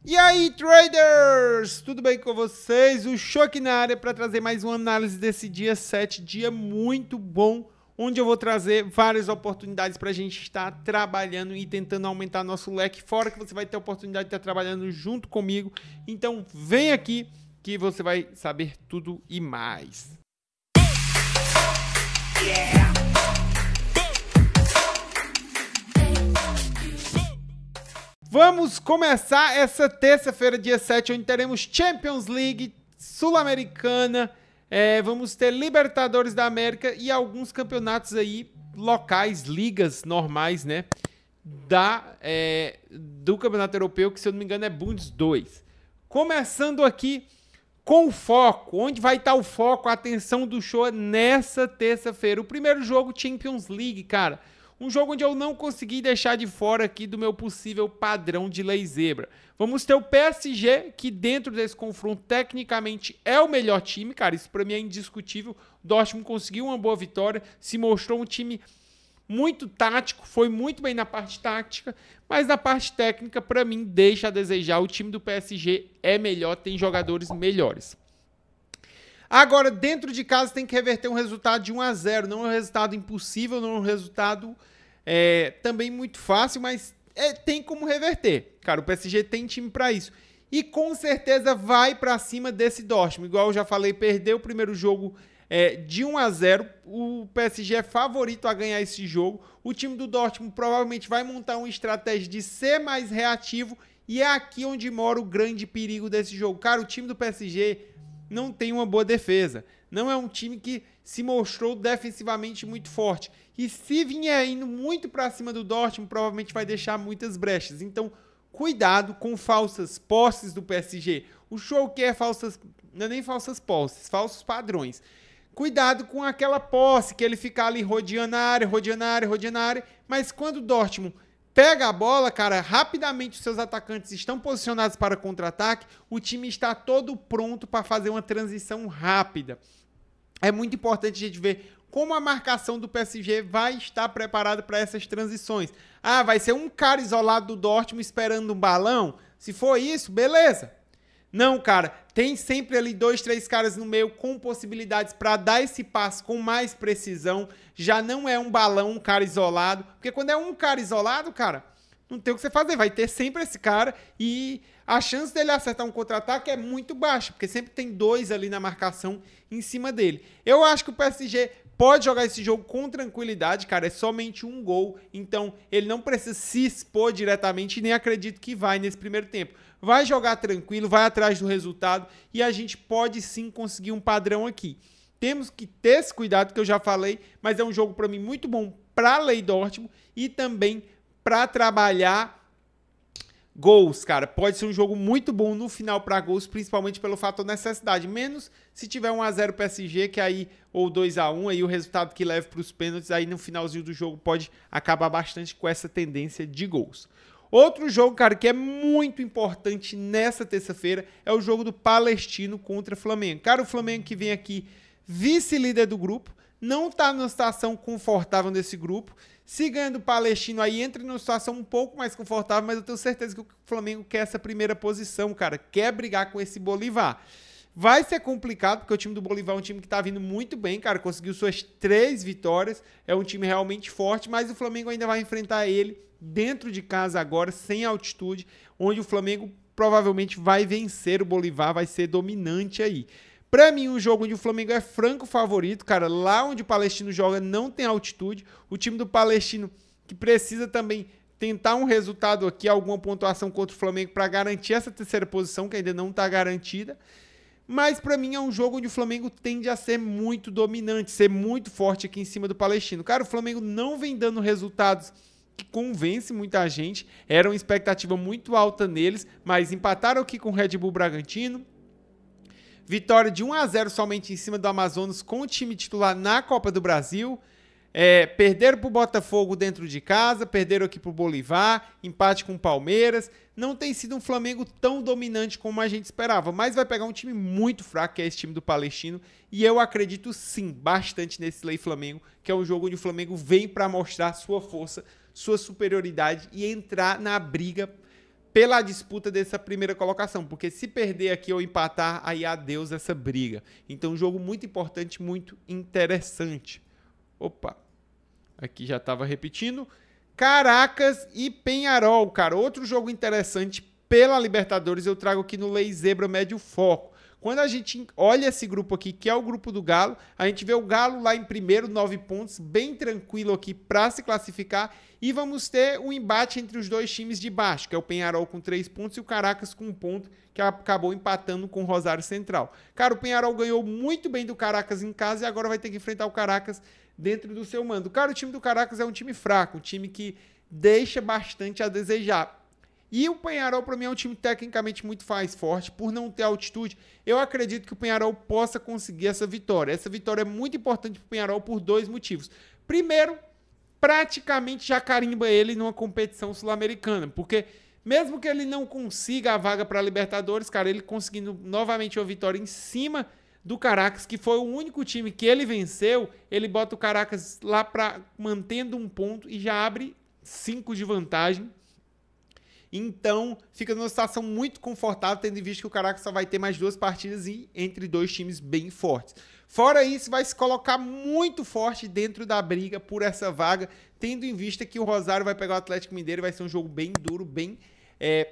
E aí, traders! Tudo bem com vocês? O Show aqui na área para trazer mais uma análise desse dia 7, dia muito bom, onde eu vou trazer várias oportunidades para a gente estar trabalhando e tentando aumentar nosso leque, fora que você vai ter a oportunidade de estar trabalhando junto comigo. Então, vem aqui que você vai saber tudo e mais. Yeah! Vamos começar essa terça-feira, dia 7, onde teremos Champions League, Sul-Americana, vamos ter Libertadores da América e alguns campeonatos aí locais, ligas normais, né, do Campeonato Europeu, que se eu não me engano é Bundes 2. Começando aqui com o foco, onde vai estar o foco, a atenção do show nessa terça-feira. O primeiro jogo, Champions League, cara. Um jogo onde eu não consegui deixar de fora aqui do meu possível padrão de lei zebra. Vamos ter o PSG, que dentro desse confronto, tecnicamente, é o melhor time, cara. Isso pra mim é indiscutível. O Dortmund conseguiu uma boa vitória, se mostrou um time muito tático, foi muito bem na parte tática, mas na parte técnica, pra mim, deixa a desejar. O time do PSG é melhor, tem jogadores melhores. Agora, dentro de casa, tem que reverter um resultado de 1-0. Não é um resultado impossível, não é um resultado também muito fácil, mas tem como reverter. Cara, o PSG tem time para isso. E com certeza vai para cima desse Dortmund. Igual eu já falei, perdeu o primeiro jogo de 1-0. O PSG é favorito a ganhar esse jogo. O time do Dortmund provavelmente vai montar uma estratégia de ser mais reativo. E é aqui onde mora o grande perigo desse jogo. Cara, o time do PSG não tem uma boa defesa. Não é um time que se mostrou defensivamente muito forte. E se vier indo muito para cima do Dortmund, provavelmente vai deixar muitas brechas. Então, cuidado com falsas posses do PSG. O show quer falsas, não é nem falsas posses, falsos padrões. Cuidado com aquela posse que ele fica ali rodeando a área, rodeando a área, rodeando a área. Mas quando o Dortmund pega a bola, cara, rapidamente os seus atacantes estão posicionados para contra-ataque, o time está todo pronto para fazer uma transição rápida. É muito importante a gente ver como a marcação do PSG vai estar preparada para essas transições. Ah, vai ser um cara isolado do Dortmund esperando um balão? Se for isso, beleza. Não, cara, tem sempre ali 2, 3 caras no meio com possibilidades para dar esse passe com mais precisão. Já não é um balão, um cara isolado. Porque quando é um cara isolado, cara, não tem o que você fazer. Vai ter sempre esse cara e a chance dele acertar um contra-ataque é muito baixa, porque sempre tem 2 ali na marcação em cima dele. Eu acho que o PSG pode jogar esse jogo com tranquilidade, cara, é somente um gol, então ele não precisa se expor diretamente e nem acredito que vai nesse primeiro tempo. Vai jogar tranquilo, vai atrás do resultado e a gente pode sim conseguir um padrão aqui. Temos que ter esse cuidado que eu já falei, mas é um jogo para mim muito bom para a Lei Dortmund e também para trabalhar gols, cara. Pode ser um jogo muito bom no final para gols, principalmente pelo fator necessidade. Menos se tiver 1-0 PSG, que aí, ou 2-1, aí o resultado que leva para os pênaltis, aí no finalzinho do jogo pode acabar bastante com essa tendência de gols. Outro jogo, cara, que é muito importante nessa terça-feira é o jogo do Palestino contra o Flamengo. Cara, o Flamengo que vem aqui vice-líder do grupo, não está numa situação confortável nesse grupo. Se ganha do Palestino, aí entra numa situação um pouco mais confortável, mas eu tenho certeza que o Flamengo quer essa primeira posição, cara. Quer brigar com esse Bolívar. Vai ser complicado, porque o time do Bolívar é um time que tá vindo muito bem, cara. Conseguiu suas 3 vitórias. É um time realmente forte, mas o Flamengo ainda vai enfrentar ele dentro de casa agora, sem altitude, onde o Flamengo provavelmente vai vencer o Bolívar, vai ser dominante aí. Pra mim, um jogo onde o Flamengo é franco favorito, cara, lá onde o Palestino joga não tem altitude. O time do Palestino que precisa também tentar um resultado aqui, alguma pontuação contra o Flamengo para garantir essa terceira posição, que ainda não tá garantida. Mas pra mim é um jogo onde o Flamengo tende a ser muito dominante, ser muito forte aqui em cima do Palestino. Cara, o Flamengo não vem dando resultados que convence muita gente. Era uma expectativa muito alta neles, mas empataram aqui com o Red Bull Bragantino. Vitória de 1-0 somente em cima do Amazonas com o time titular na Copa do Brasil. Perderam para o Botafogo dentro de casa, perderam aqui para o Bolívar, empate com o Palmeiras. Não tem sido um Flamengo tão dominante como a gente esperava, mas vai pegar um time muito fraco, que é esse time do Palestino, e eu acredito sim, bastante nesse Lei Flamengo, que é um jogo onde o Flamengo vem para mostrar sua força, sua superioridade e entrar na briga pela disputa dessa primeira colocação, porque se perder aqui ou empatar, aí adeus essa briga. Então, um jogo muito importante, muito interessante. Opa, aqui já estava repetindo. Caracas e Peñarol, cara, outro jogo interessante pela Libertadores, eu trago aqui no Lei Zebra Médio Foco. Quando a gente olha esse grupo aqui, que é o grupo do Galo, a gente vê o Galo lá em primeiro, 9 pontos, bem tranquilo aqui para se classificar. E vamos ter um embate entre os dois times de baixo, que é o Peñarol com 3 pontos e o Caracas com 1 ponto, que acabou empatando com o Rosário Central. Cara, o Peñarol ganhou muito bem do Caracas em casa e agora vai ter que enfrentar o Caracas dentro do seu mando. Cara, o time do Caracas é um time fraco, um time que deixa bastante a desejar. E o Peñarol, para mim, é um time tecnicamente muito mais forte, por não ter altitude. Eu acredito que o Peñarol possa conseguir essa vitória. Essa vitória é muito importante para o Peñarol por 2 motivos. Primeiro, praticamente já carimba ele numa competição sul-americana, porque mesmo que ele não consiga a vaga para a Libertadores, cara, ele conseguindo novamente uma vitória em cima do Caracas, que foi o único time que ele venceu, ele bota o Caracas lá para mantendo 1 ponto e já abre 5 de vantagem. Então, fica numa situação muito confortável, tendo em vista que o Caracas só vai ter mais 2 partidas e entre 2 times bem fortes. Fora isso, vai se colocar muito forte dentro da briga por essa vaga, tendo em vista que o Rosário vai pegar o Atlético Mineiro e vai ser um jogo bem duro, bem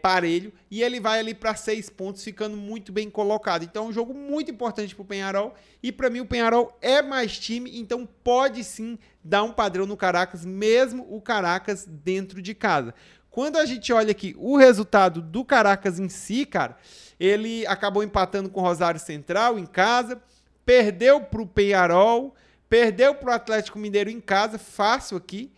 parelho, e ele vai ali para 6 pontos, ficando muito bem colocado. Então, é um jogo muito importante para o Peñarol, e para mim o Peñarol é mais time, então pode sim dar um padrão no Caracas, mesmo o Caracas dentro de casa. Quando a gente olha aqui o resultado do Caracas em si, cara, ele acabou empatando com o Rosário Central em casa, perdeu para o Peñarol, perdeu para o Atlético Mineiro em casa, fácil aqui.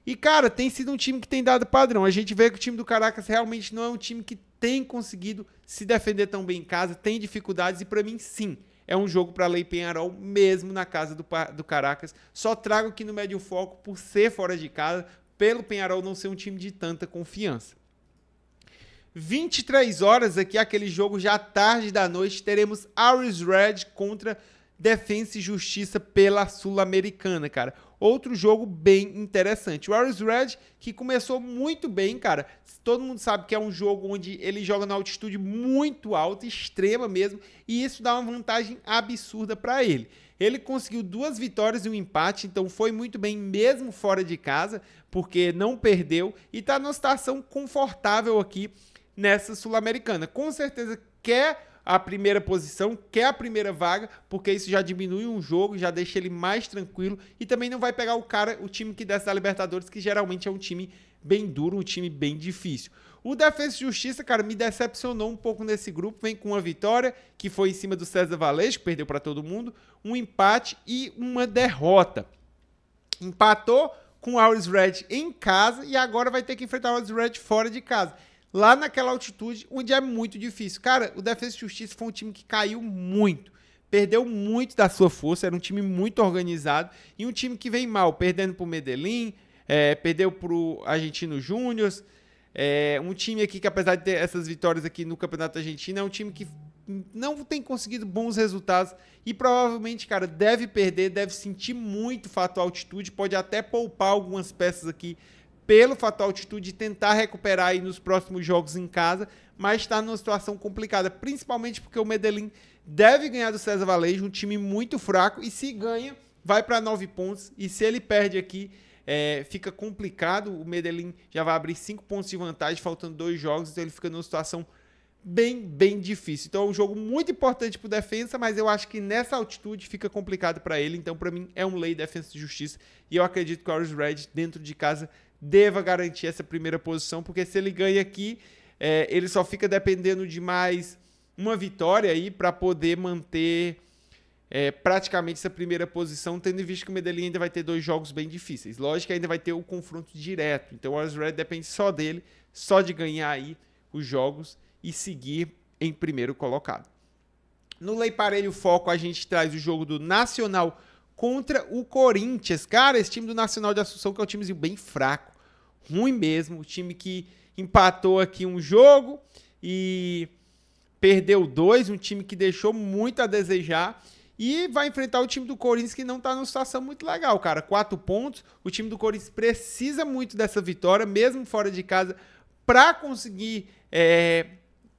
E, cara, tem sido um time que tem dado padrão. A gente vê que o time do Caracas realmente não é um time que tem conseguido se defender tão bem em casa, tem dificuldades e, para mim, sim, é um jogo para Lei Peñarol mesmo na casa do Caracas. Só trago aqui no Médio Foco por ser fora de casa, pelo Peñarol não ser um time de tanta confiança. 23 horas aqui, aquele jogo já tarde da noite, teremos Always Red contra Defensa e Justiça pela Sul-Americana, cara. Outro jogo bem interessante. O Always Red, que começou muito bem, cara. Todo mundo sabe que é um jogo onde ele joga na altitude muito alta, extrema mesmo, e isso dá uma vantagem absurda para ele. Ele conseguiu 2 vitórias e um empate, então foi muito bem mesmo fora de casa, porque não perdeu e está numa situação confortável aqui nessa Sul-Americana. Com certeza quer a primeira posição, quer a primeira vaga, porque isso já diminui um jogo, já deixa ele mais tranquilo e também não vai pegar o time que desce da Libertadores, que geralmente é um time bem duro, um time bem difícil. O Defensa e Justiça, cara, me decepcionou um pouco nesse grupo, vem com uma vitória, que foi em cima do César Vallejo, que perdeu para todo mundo, um empate e uma derrota. Empatou com o Always Red em casa e agora vai ter que enfrentar o Always Red fora de casa, lá naquela altitude onde é muito difícil. Cara, o Defensa e Justiça foi um time que caiu muito, perdeu muito da sua força, era um time muito organizado e um time que vem mal, perdendo para o Medellín, perdeu para o Argentino Júnior. Um time aqui que, apesar de ter essas vitórias aqui no Campeonato Argentino, é um time que não tem conseguido bons resultados e provavelmente, cara, deve perder, deve sentir muito o fator altitude, pode até poupar algumas peças aqui pelo fator altitude e tentar recuperar aí nos próximos jogos em casa, mas está numa situação complicada, principalmente porque o Medellín deve ganhar do César Vallejo, um time muito fraco, e se ganha, vai para 9 pontos, e se ele perde aqui, fica complicado. O Medellín já vai abrir 5 pontos de vantagem, faltando 2 jogos, então ele fica numa situação bem difícil. Então é um jogo muito importante para o Defensa, mas eu acho que nessa altitude fica complicado para ele, então para mim é um lei Defensa e Justiça, e eu acredito que o Always Red dentro de casa deva garantir essa primeira posição, porque se ele ganha aqui, ele só fica dependendo de mais uma vitória aí para poder manter praticamente essa primeira posição, tendo em vista que o Medellín ainda vai ter 2 jogos bem difíceis. Lógico que ainda vai ter o confronto direto, então o Always Red depende só dele, só de ganhar aí os jogos e seguir em primeiro colocado. No Lei Parelho Foco, a gente traz o jogo do Nacional contra o Corinthians. Cara, esse time do Nacional de Assunção, que é um timezinho bem fraco, ruim mesmo, o time que empatou aqui um jogo e perdeu 2, um time que deixou muito a desejar, e vai enfrentar o time do Corinthians, que não está numa situação muito legal, cara. 4 pontos, o time do Corinthians precisa muito dessa vitória, mesmo fora de casa, para conseguir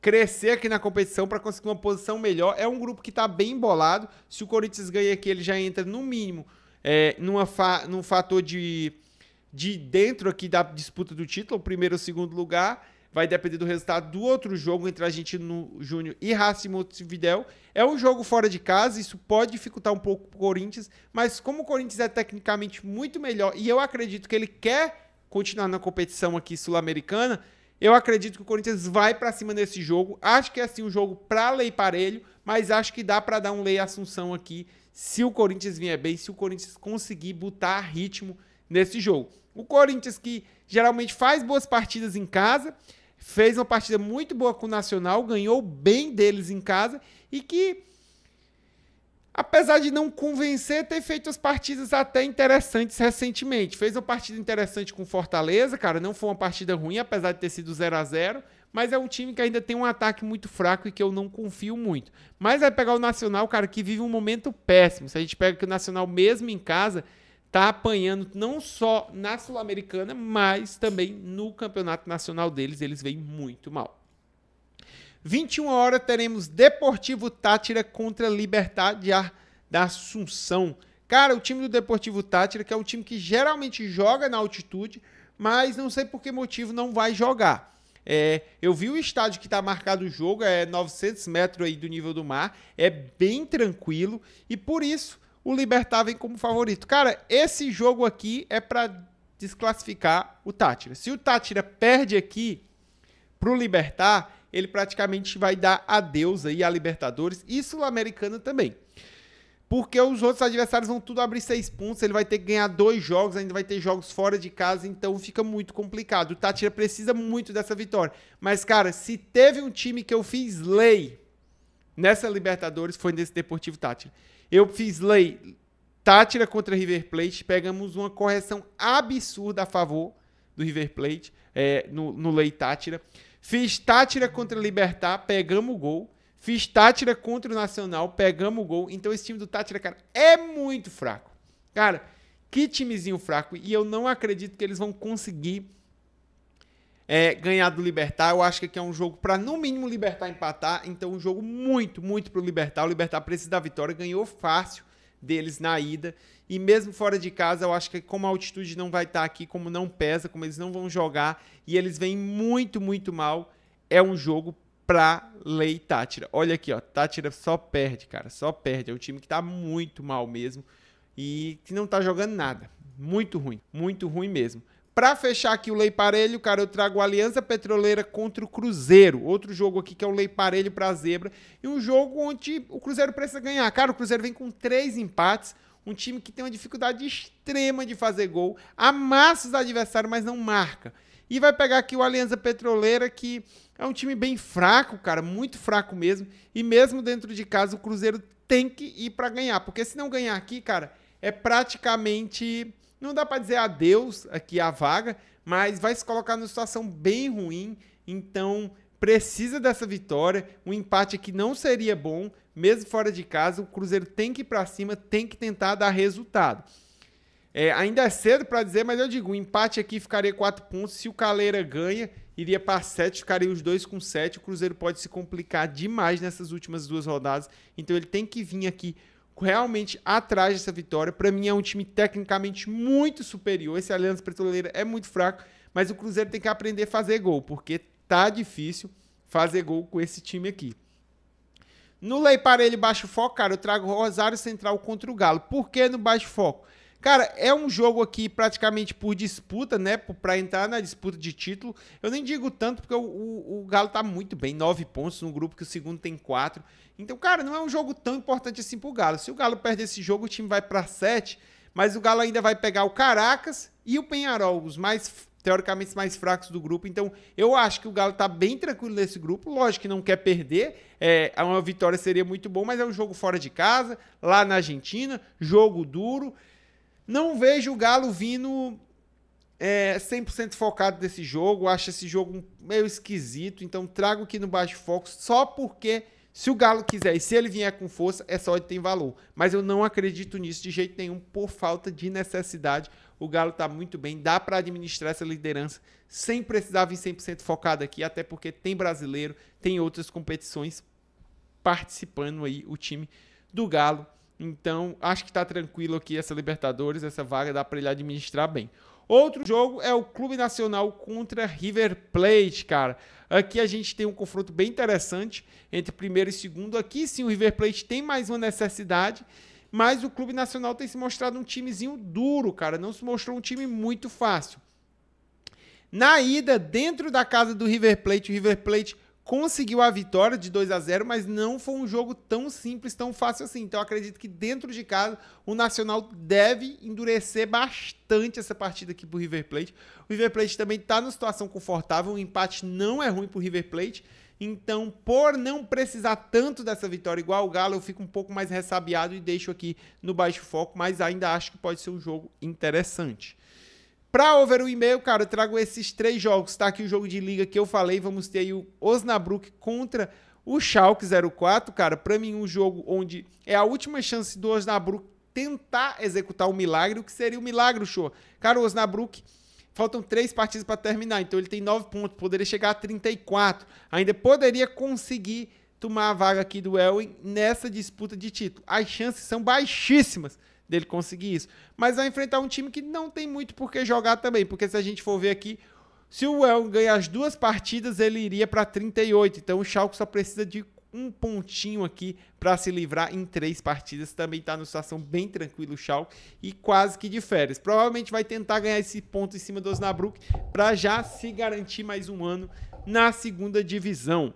crescer aqui na competição, para conseguir uma posição melhor. É um grupo que está bem embolado. Se o Corinthians ganha aqui, ele já entra no mínimo num fator de dentro aqui da disputa do título, o primeiro ou segundo lugar. Vai depender do resultado do outro jogo entre Argentino Júnior e Racing Montevidéu. É um jogo fora de casa, isso pode dificultar um pouco o Corinthians, mas como o Corinthians é tecnicamente muito melhor e eu acredito que ele quer continuar na competição aqui sul-americana, eu acredito que o Corinthians vai para cima nesse jogo. Acho que é assim um jogo para lei parelho, mas acho que dá para dar um lei Assunção aqui se o Corinthians vier bem, se o Corinthians conseguir botar ritmo nesse jogo. O Corinthians que geralmente faz boas partidas em casa, fez uma partida muito boa com o Nacional, ganhou bem deles em casa e que, apesar de não convencer, tem feito as partidas até interessantes recentemente. Fez uma partida interessante com Fortaleza, cara, não foi uma partida ruim, apesar de ter sido 0-0, mas é um time que ainda tem um ataque muito fraco e que eu não confio muito. Mas vai pegar o Nacional, cara, que vive um momento péssimo. Se a gente pega que o Nacional, mesmo em casa, tá apanhando não só na Sul-Americana, mas também no campeonato nacional deles, eles vêm muito mal. 21 horas teremos Deportivo Táchira contra Libertad da Assunção. Cara, o time do Deportivo Táchira, que é um time que geralmente joga na altitude, mas não sei por que motivo não vai jogar. Eu vi o estádio que está marcado o jogo, 900 metros aí do nível do mar, é bem tranquilo e por isso o Libertad vem como favorito. Cara, esse jogo aqui é para desclassificar o Táchira. Se o Táchira perde aqui pro Libertad, ele praticamente vai dar adeus aí a Libertadores e Sul-Americana também. Porque os outros adversários vão tudo abrir 6 pontos, ele vai ter que ganhar 2 jogos, ainda vai ter jogos fora de casa, então fica muito complicado. O Táchira precisa muito dessa vitória. Mas, cara, se teve um time que eu fiz lei nessa Libertadores, foi nesse Deportivo Táchira. Eu fiz lei Táchira contra River Plate, pegamos uma correção absurda a favor do River Plate no lei Táchira. Fiz Táchira contra Libertad, pegamos o gol. Fiz Táchira contra o Nacional, pegamos o gol. Então esse time do Táchira, cara, é muito fraco. Cara, que timezinho fraco. E eu não acredito que eles vão conseguir ganhar do Libertad. Eu acho que aqui é um jogo para, no mínimo, o Libertad empatar. Então, um jogo muito, muito pro Libertad. O Libertad precisa da vitória. Ganhou fácil deles na ida. E mesmo fora de casa, eu acho que como a altitude não vai estar aqui, como não pesa, como eles não vão jogar, e eles vêm muito, muito mal, é um jogo pra lei Táchira. Olha aqui, ó. Táchira só perde, cara. Só perde. É um time que tá muito mal mesmo. E que não tá jogando nada. Muito ruim mesmo. Para fechar aqui o lei parelho, cara, eu trago a Aliança Petroleira contra o Cruzeiro. Outro jogo aqui que é o lei parelho para a zebra. E um jogo onde o Cruzeiro precisa ganhar. Cara, o Cruzeiro vem com 3 empates. Um time que tem uma dificuldade extrema de fazer gol. Amassa os adversários, mas não marca. E vai pegar aqui o Aliança Petroleira, que é um time bem fraco, cara. Muito fraco mesmo. E mesmo dentro de casa, o Cruzeiro tem que ir para ganhar. Porque se não ganhar aqui, cara, é praticamente... Não dá para dizer adeus aqui à vaga, mas vai se colocar numa situação bem ruim. Então, precisa dessa vitória. Um empate aqui não seria bom, mesmo fora de casa. O Cruzeiro tem que ir para cima, tem que tentar dar resultado. Ainda é cedo para dizer, mas eu digo, o empate aqui ficaria 4 pontos. Se o Calera ganha, iria para 7, ficaria os dois com 7. O Cruzeiro pode se complicar demais nessas últimas 2 rodadas. Então, ele tem que vir aqui realmente atrás dessa vitória. Para mim é um time tecnicamente muito superior. Esse Aliança Petroleira é muito fraco, mas o Cruzeiro tem que aprender a fazer gol, porque tá difícil fazer gol com esse time aqui. No lei parelho baixo foco, cara, eu trago Rosário Central contra o Galo. Por que no baixo foco? Cara, é um jogo aqui praticamente por disputa, né? Para entrar na disputa de título. Eu nem digo tanto porque o Galo tá muito bem, 9 pontos no grupo que o segundo tem 4. Então, cara, não é um jogo tão importante assim pro Galo. Se o Galo perder esse jogo, o time vai para 7, mas o Galo ainda vai pegar o Caracas e o Peñarol, os mais, teoricamente, mais fracos do grupo. Então, eu acho que o Galo tá bem tranquilo nesse grupo. Lógico que não quer perder, uma vitória seria muito bom, mas é um jogo fora de casa, lá na Argentina, jogo duro. Não vejo o Galo vindo 100% focado nesse jogo. Acho esse jogo meio esquisito. Então trago aqui no baixo foco só porque Se o Galo quiser e se ele vier com força, essa odd tem valor. Mas eu não acredito nisso de jeito nenhum por falta de necessidade. O Galo tá muito bem, dá para administrar essa liderança sem precisar vir 100% focado aqui, até porque tem brasileiro, tem outras competições participando aí o time do Galo. Então, acho que tá tranquilo aqui essa Libertadores, essa vaga dá para ele administrar bem. Outro jogo é o Clube Nacional contra River Plate, cara. Aqui a gente tem um confronto bem interessante entre primeiro e segundo. Aqui sim o River Plate tem mais uma necessidade, mas o Clube Nacional tem se mostrado um timezinho duro, cara. Não se mostrou um time muito fácil. Na ida, dentro da casa do River Plate, o River Plate conseguiu a vitória de 2-0, mas não foi um jogo tão simples, tão fácil assim. Então, eu acredito que dentro de casa, o Nacional deve endurecer bastante essa partida aqui pro River Plate. O River Plate também está numa situação confortável, o empate não é ruim pro River Plate. Então, por não precisar tanto dessa vitória igual o Galo, eu fico um pouco mais ressabiado e deixo aqui no baixo foco, mas ainda acho que pode ser um jogo interessante. Para over 1,5, cara, eu trago esses 3 jogos. Tá aqui o jogo de liga que eu falei. Vamos ter aí o Osnabrück contra o Schalke 04, cara. Para mim, um jogo onde é a última chance do Osnabrück tentar executar um milagre. O que seria um milagre, show? Cara, o Osnabrück, faltam 3 partidas para terminar. Então, ele tem 9 pontos. Poderia chegar a 34. Ainda poderia conseguir tomar a vaga aqui do Elwen nessa disputa de título. As chances são baixíssimas dele conseguir isso. Mas vai enfrentar um time que não tem muito por que jogar também, porque se a gente for ver aqui, se o Elwen ganhar as 2 partidas, ele iria para 38. Então o Schalke só precisa de um pontinho aqui para se livrar em 3 partidas. Também está numa situação bem tranquila o Schalke e quase que de férias. Provavelmente vai tentar ganhar esse ponto em cima do Osnabrück para já se garantir mais um ano na segunda divisão.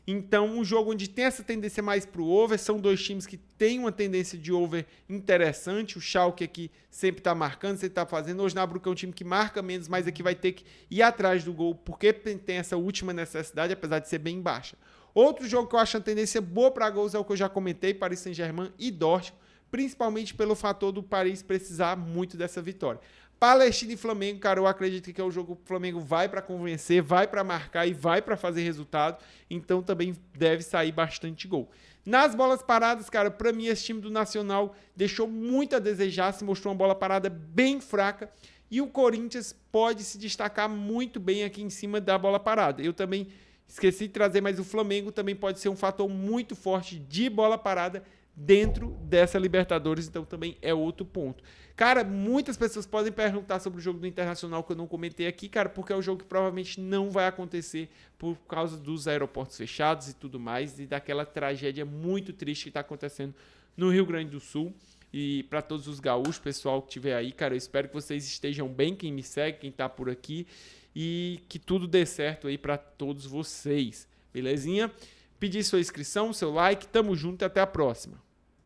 Então, um jogo onde tem essa tendência mais para o over, são 2 times que têm uma tendência de over interessante. O Schalke aqui sempre está marcando, sempre está fazendo. O Osnabrück é um time que marca menos, mas aqui vai ter que ir atrás do gol, porque tem essa última necessidade, apesar de ser bem baixa. Outro jogo que eu acho uma tendência boa para gols é o que eu já comentei, Paris Saint-Germain e Dortmund, principalmente pelo fator do Paris precisar muito dessa vitória. Palestina e Flamengo, cara, eu acredito que é o jogo que o Flamengo vai para convencer, vai para marcar e vai para fazer resultado, então também deve sair bastante gol. Nas bolas paradas, cara, para mim esse time do Nacional deixou muito a desejar, se mostrou uma bola parada bem fraca e o Corinthians pode se destacar muito bem aqui em cima da bola parada. Eu também esqueci de trazer, mas o Flamengo também pode ser um fator muito forte de bola parada dentro dessa Libertadores, então também é outro ponto. Cara, muitas pessoas podem perguntar sobre o jogo do Internacional que eu não comentei aqui, cara, porque é um jogo que provavelmente não vai acontecer por causa dos aeroportos fechados e tudo mais, e daquela tragédia muito triste que está acontecendo no Rio Grande do Sul. E para todos os gaúchos, pessoal que estiver aí, cara, eu espero que vocês estejam bem, quem me segue, quem tá por aqui, e que tudo dê certo aí para todos vocês, belezinha? Pedir sua inscrição, seu like, tamo junto e até a próxima.